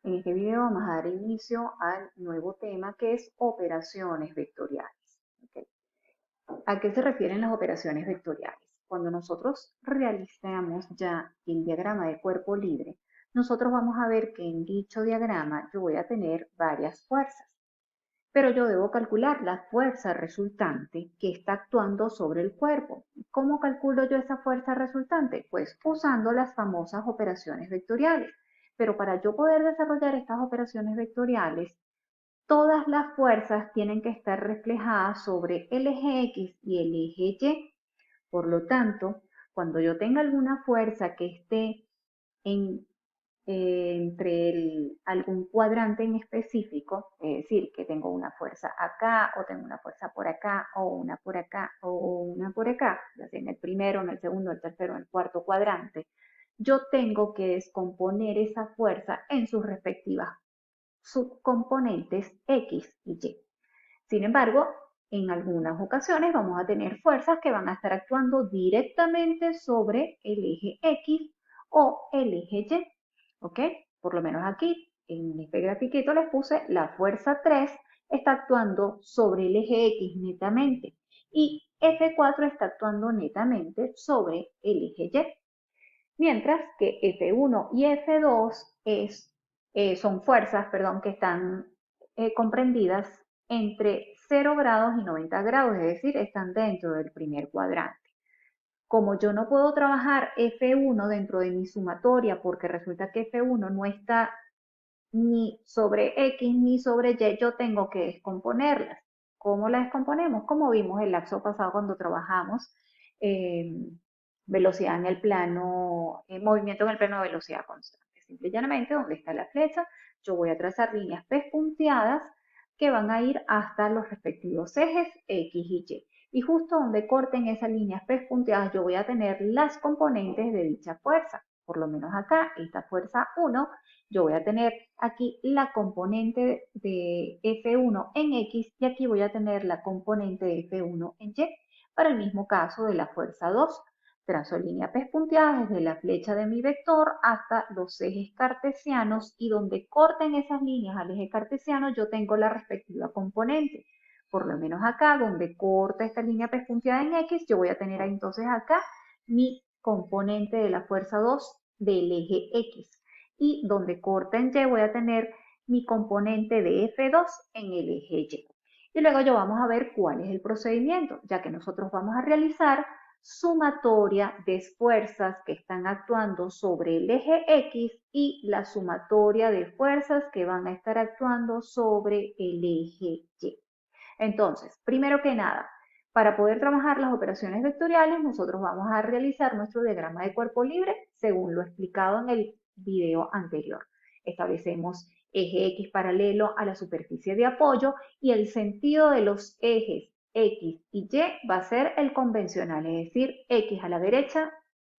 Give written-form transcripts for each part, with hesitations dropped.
En este video vamos a dar inicio al nuevo tema que es operaciones vectoriales. ¿Ok? ¿A qué se refieren las operaciones vectoriales? Cuando nosotros realizamos ya el diagrama de cuerpo libre, nosotros vamos a ver que en dicho diagrama yo voy a tener varias fuerzas, pero yo debo calcular la fuerza resultante que está actuando sobre el cuerpo. ¿Cómo calculo yo esa fuerza resultante? Pues usando las famosas operaciones vectoriales. Pero para yo poder desarrollar estas operaciones vectoriales, todas las fuerzas tienen que estar reflejadas sobre el eje X y el eje Y. Por lo tanto, cuando yo tenga alguna fuerza que esté en entre algún cuadrante en específico, es decir, que tengo una fuerza acá o tengo una fuerza por acá o una por acá o una por acá, ya sea en el primero, en el segundo, en el tercero, en el cuarto cuadrante, yo tengo que descomponer esa fuerza en sus respectivas subcomponentes X y Y. Sin embargo, en algunas ocasiones vamos a tener fuerzas que van a estar actuando directamente sobre el eje X o el eje Y. ¿Ok? Por lo menos aquí, en este grafiquito les puse la fuerza 3 está actuando sobre el eje X netamente y F4 está actuando netamente sobre el eje Y. Mientras que F1 y F2 son fuerzas, perdón, que están comprendidas entre 0 grados y 90 grados, es decir, están dentro del primer cuadrante. Como yo no puedo trabajar F1 dentro de mi sumatoria porque resulta que F1 no está ni sobre X ni sobre Y, yo tengo que descomponerlas. ¿Cómo las descomponemos? Como vimos el lapso pasado cuando trabajamos eh, velocidad en el plano, movimiento en el plano de velocidad constante. Simple y llanamente, donde está la flecha, yo voy a trazar líneas pespunteadas que van a ir hasta los respectivos ejes X y Y. Y justo donde corten esas líneas pespunteadas, yo voy a tener las componentes de dicha fuerza. Por lo menos acá, esta fuerza 1, yo voy a tener aquí la componente de F1 en X y aquí voy a tener la componente de F1 en Y. Para el mismo caso de la fuerza 2, trazo línea pespunteada desde la flecha de mi vector hasta los ejes cartesianos y donde corten esas líneas al eje cartesiano yo tengo la respectiva componente. Por lo menos acá, donde corta esta línea pespunteada en X, yo voy a tener entonces acá mi componente de la fuerza 2 del eje X. Y donde corta en Y voy a tener mi componente de F2 en el eje Y. Y luego yo vamos a ver cuál es el procedimiento, ya que nosotros vamos a realizar sumatoria de fuerzas que están actuando sobre el eje X y la sumatoria de fuerzas que van a estar actuando sobre el eje Y. Entonces, primero que nada, para poder trabajar las operaciones vectoriales, nosotros vamos a realizar nuestro diagrama de cuerpo libre según lo explicado en el video anterior. Establecemos eje X paralelo a la superficie de apoyo y el sentido de los ejes X y Y va a ser el convencional, es decir, X a la derecha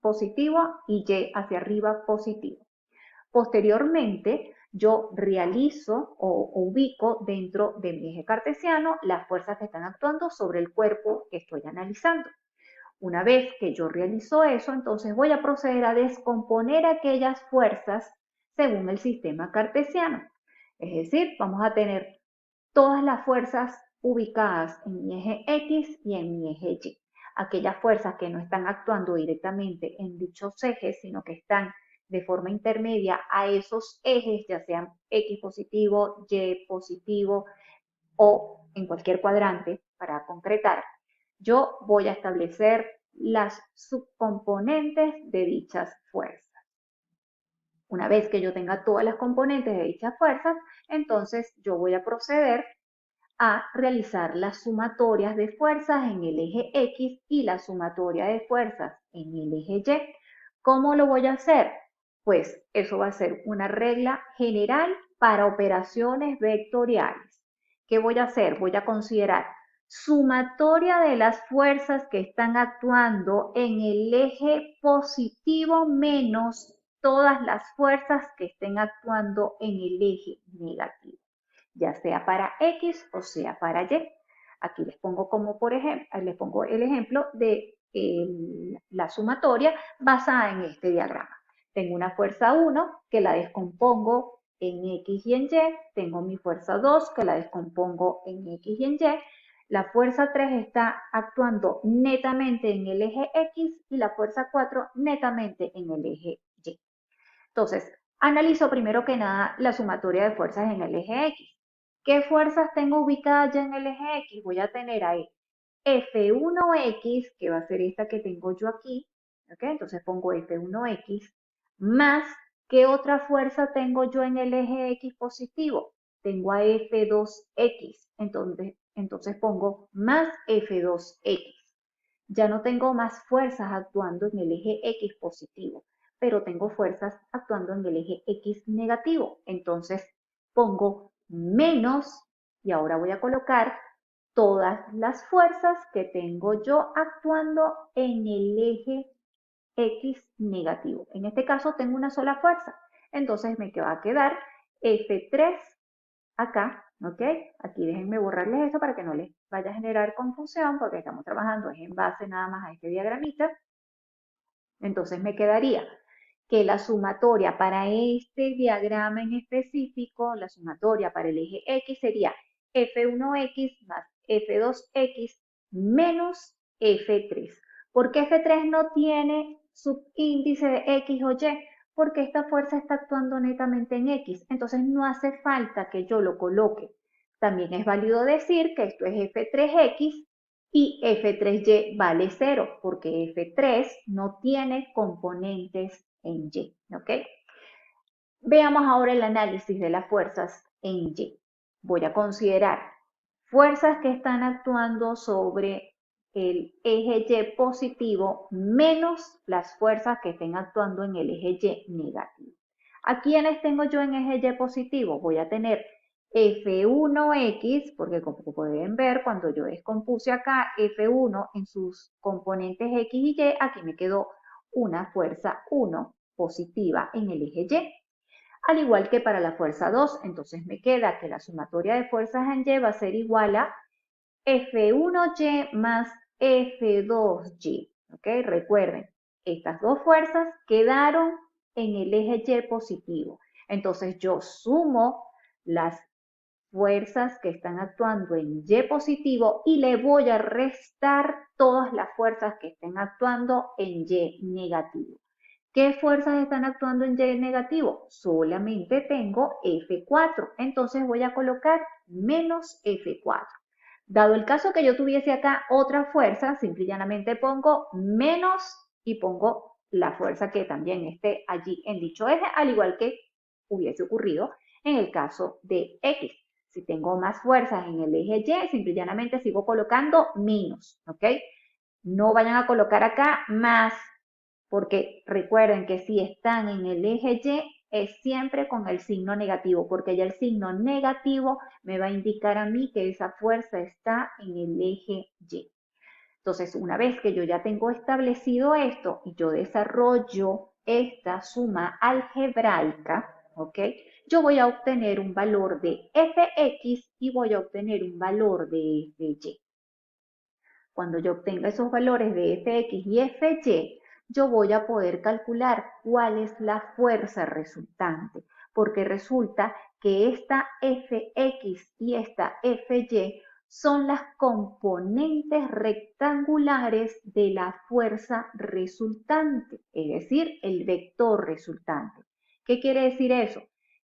positivo y Y hacia arriba positivo. Posteriormente, yo realizo o ubico dentro de mi eje cartesiano las fuerzas que están actuando sobre el cuerpo que estoy analizando. Una vez que yo realizo eso, entonces voy a proceder a descomponer aquellas fuerzas según el sistema cartesiano. Es decir, vamos a tener todas las fuerzas ubicadas en mi eje X y en mi eje Y. Aquellas fuerzas que no están actuando directamente en dichos ejes, sino que están de forma intermedia a esos ejes, ya sean X positivo, Y positivo o en cualquier cuadrante para concretar, yo voy a establecer las subcomponentes de dichas fuerzas. Una vez que yo tenga todas las componentes de dichas fuerzas, entonces yo voy a proceder a realizar las sumatorias de fuerzas en el eje X y la sumatoria de fuerzas en el eje Y. ¿Cómo lo voy a hacer? Pues eso va a ser una regla general para operaciones vectoriales. ¿Qué voy a hacer? Voy a considerar sumatoria de las fuerzas que están actuando en el eje positivo menos todas las fuerzas que estén actuando en el eje negativo, ya sea para X o sea para Y. Aquí les pongo como por ejemplo, les pongo el ejemplo de la sumatoria basada en este diagrama. Tengo una fuerza 1 que la descompongo en X y en Y, tengo mi fuerza 2 que la descompongo en X y en Y, la fuerza 3 está actuando netamente en el eje X y la fuerza 4 netamente en el eje Y. Entonces, analizo primero que nada la sumatoria de fuerzas en el eje X. ¿Qué fuerzas tengo ubicadas ya en el eje X? Voy a tener ahí F1X, que va a ser esta que tengo yo aquí, ¿ok? Entonces pongo F1X, más, ¿qué otra fuerza tengo yo en el eje X positivo? Tengo a F2X, entonces pongo más F2X. Ya no tengo más fuerzas actuando en el eje X positivo, pero tengo fuerzas actuando en el eje X negativo. Entonces pongo menos, y ahora voy a colocar todas las fuerzas que tengo yo actuando en el eje X negativo. En este caso tengo una sola fuerza, entonces me va a quedar F3 acá, ¿ok? Aquí déjenme borrarles eso para que no les vaya a generar confusión, porque estamos trabajando es en base nada más a este diagramita. Entonces me quedaría que la sumatoria para este diagrama en específico, la sumatoria para el eje X sería F1X más F2X menos F3. ¿Por qué F3 no tiene subíndice de X o Y? Porque esta fuerza está actuando netamente en X, entonces no hace falta que yo lo coloque. También es válido decir que esto es F3X y F3Y vale 0 porque F3 no tiene componentes en Y, ¿ok? Veamos ahora el análisis de las fuerzas en Y. Voy a considerar fuerzas que están actuando sobre el eje Y positivo menos las fuerzas que estén actuando en el eje Y negativo. ¿A quiénes tengo yo en eje Y positivo? Voy a tener F1X, porque como pueden ver, cuando yo descompuse acá F1 en sus componentes X y Y, aquí me quedó una fuerza 1 positiva en el eje Y. Al igual que para la fuerza 2, entonces me queda que la sumatoria de fuerzas en Y va a ser igual a F1Y más F2Y. ¿Ok? Recuerden, estas dos fuerzas quedaron en el eje Y positivo. Entonces yo sumo las fuerzas que están actuando en Y positivo y le voy a restar todas las fuerzas que estén actuando en Y negativo. ¿Qué fuerzas están actuando en Y negativo? Solamente tengo F4, entonces voy a colocar menos F4. Dado el caso que yo tuviese acá otra fuerza, simple y llanamente pongo menos y pongo la fuerza que también esté allí en dicho eje, al igual que hubiese ocurrido en el caso de X. Si tengo más fuerzas en el eje Y, simple y llanamente sigo colocando menos, ¿ok? No vayan a colocar acá más, porque recuerden que si están en el eje Y, es siempre con el signo negativo, porque ya el signo negativo me va a indicar a mí que esa fuerza está en el eje Y. Entonces, una vez que yo ya tengo establecido esto y yo desarrollo esta suma algebraica, ¿ok? Yo voy a obtener un valor de Fx y voy a obtener un valor de Fy. Cuando yo obtenga esos valores de Fx y Fy, yo voy a poder calcular cuál es la fuerza resultante, porque resulta que esta Fx y esta Fy son las componentes rectangulares de la fuerza resultante, es decir, el vector resultante. ¿Qué quiere decir eso?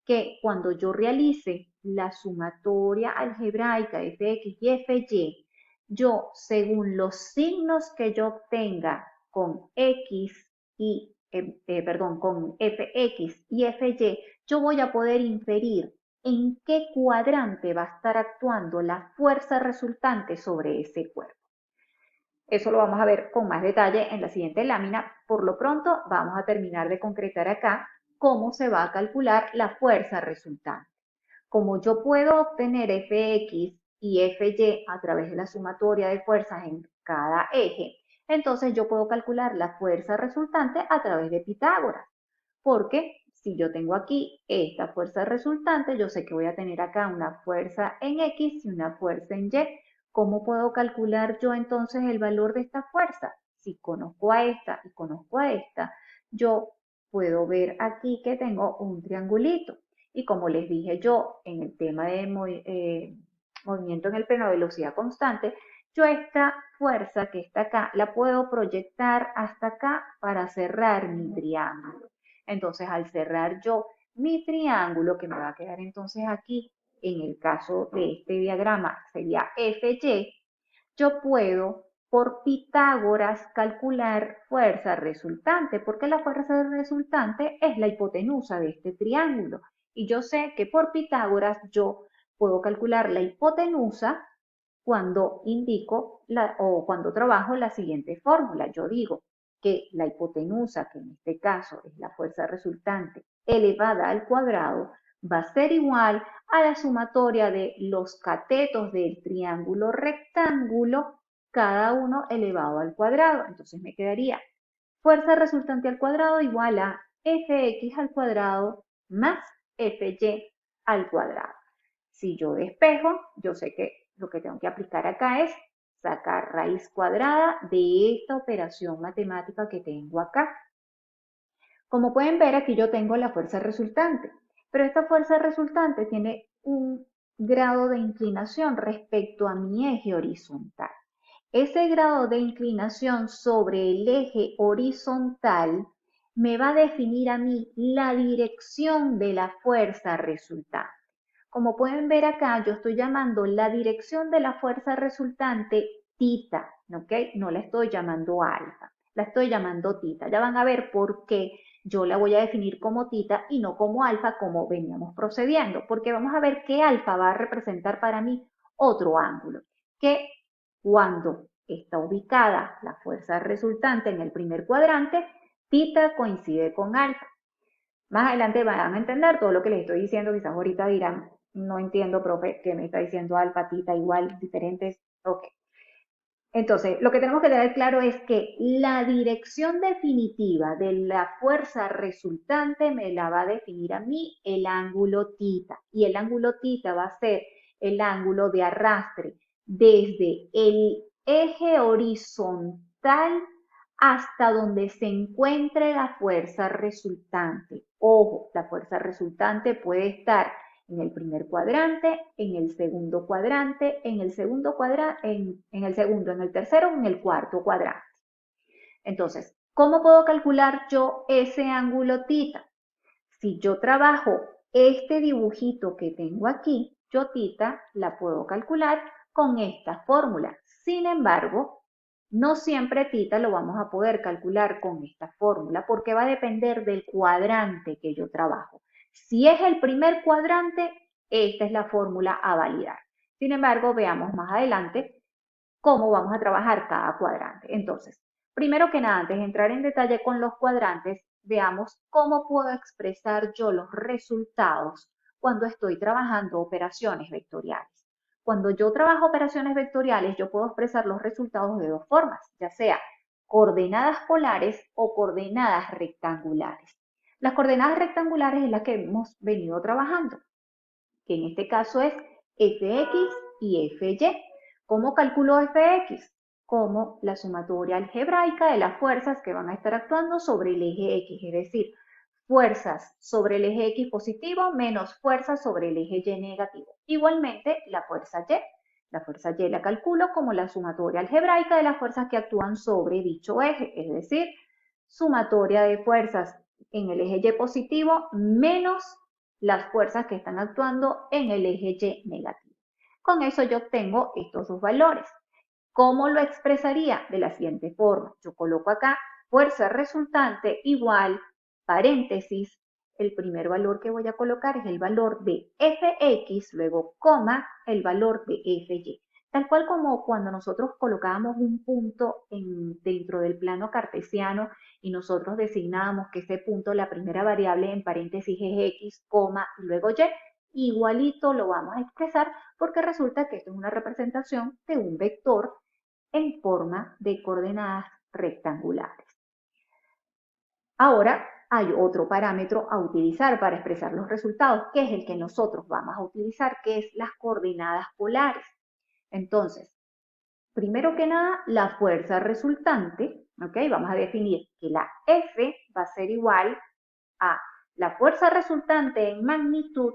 Que cuando yo realice la sumatoria algebraica de Fx y Fy, yo, según los signos que yo obtenga con X y, con Fx y Fy, yo voy a poder inferir en qué cuadrante va a estar actuando la fuerza resultante sobre ese cuerpo. Eso lo vamos a ver con más detalle en la siguiente lámina. Por lo pronto, vamos a terminar de concretar acá cómo se va a calcular la fuerza resultante. Como yo puedo obtener Fx y Fy a través de la sumatoria de fuerzas en cada eje, entonces yo puedo calcular la fuerza resultante a través de Pitágoras. Porque si yo tengo aquí esta fuerza resultante, yo sé que voy a tener acá una fuerza en X y una fuerza en Y. ¿Cómo puedo calcular yo entonces el valor de esta fuerza? Si conozco a esta y conozco a esta, yo puedo ver aquí que tengo un triangulito. Y como les dije yo en el tema de movimiento en el plano de velocidad constante, yo esta fuerza que está acá la puedo proyectar hasta acá para cerrar mi triángulo. Entonces, al cerrar yo mi triángulo, que me va a quedar entonces aquí, en el caso de este diagrama, sería FY, yo puedo por Pitágoras calcular fuerza resultante, porque la fuerza resultante es la hipotenusa de este triángulo. Y yo sé que por Pitágoras yo puedo calcular la hipotenusa cuando indico o cuando trabajo la siguiente fórmula. Yo digo que la hipotenusa, que en este caso es la fuerza resultante elevada al cuadrado, va a ser igual a la sumatoria de los catetos del triángulo rectángulo, cada uno elevado al cuadrado. Entonces me quedaría fuerza resultante al cuadrado igual a Fx al cuadrado más Fy al cuadrado. Si yo despejo, yo sé que lo que tengo que aplicar acá es sacar raíz cuadrada de esta operación matemática que tengo acá. Como pueden ver, aquí yo tengo la fuerza resultante, pero esta fuerza resultante tiene un grado de inclinación respecto a mi eje horizontal. Ese grado de inclinación sobre el eje horizontal me va a definir a mí la dirección de la fuerza resultante. Como pueden ver acá, yo estoy llamando la dirección de la fuerza resultante tita, ¿ok? No la estoy llamando alfa, la estoy llamando tita. Ya van a ver por qué yo la voy a definir como tita y no como alfa como veníamos procediendo, porque vamos a ver que alfa va a representar para mí otro ángulo, que cuando está ubicada la fuerza resultante en el primer cuadrante, tita coincide con alfa. Más adelante van a entender todo lo que les estoy diciendo, quizás ahorita dirán, no entiendo, profe, que me está diciendo alfa, tita, igual, diferentes, ok. Entonces, lo que tenemos que tener claro es que la dirección definitiva de la fuerza resultante me la va a definir a mí el ángulo tita. Y el ángulo tita va a ser el ángulo de arrastre desde el eje horizontal hasta donde se encuentre la fuerza resultante. Ojo, la fuerza resultante puede estar en el primer cuadrante, en el segundo cuadrante, en el segundo cuadrante, en el segundo, en el tercero, en el cuarto cuadrante. Entonces, ¿cómo puedo calcular yo ese ángulo tita? Si yo trabajo este dibujito que tengo aquí, yo tita la puedo calcular con esta fórmula. Sin embargo, no siempre tita lo vamos a poder calcular con esta fórmula porque va a depender del cuadrante que yo trabajo. Si es el primer cuadrante, esta es la fórmula a validar. Sin embargo, veamos más adelante cómo vamos a trabajar cada cuadrante. Entonces, primero que nada, antes de entrar en detalle con los cuadrantes, veamos cómo puedo expresar yo los resultados cuando estoy trabajando operaciones vectoriales. Cuando yo trabajo operaciones vectoriales, yo puedo expresar los resultados de dos formas, ya sea coordenadas polares o coordenadas rectangulares. Las coordenadas rectangulares es las que hemos venido trabajando, que en este caso es Fx y Fy. ¿Cómo calculo Fx? Como la sumatoria algebraica de las fuerzas que van a estar actuando sobre el eje X, es decir, fuerzas sobre el eje X positivo menos fuerzas sobre el eje Y negativo. Igualmente, la fuerza Y la calculo como la sumatoria algebraica de las fuerzas que actúan sobre dicho eje, es decir, sumatoria de fuerzas en el eje Y positivo menos las fuerzas que están actuando en el eje Y negativo. Con eso yo obtengo estos dos valores. ¿Cómo lo expresaría? De la siguiente forma. Yo coloco acá fuerza resultante igual, paréntesis, el primer valor que voy a colocar es el valor de Fx, luego coma, el valor de Fy. Tal cual como cuando nosotros colocábamos un punto dentro del plano cartesiano y nosotros designábamos que ese punto, la primera variable en paréntesis es x, coma, y luego y, igualito lo vamos a expresar porque resulta que esto es una representación de un vector en forma de coordenadas rectangulares. Ahora hay otro parámetro a utilizar para expresar los resultados, que es el que nosotros vamos a utilizar, que es las coordenadas polares. Entonces, primero que nada, la fuerza resultante, ¿ok? Vamos a definir que la F va a ser igual a La fuerza resultante en magnitud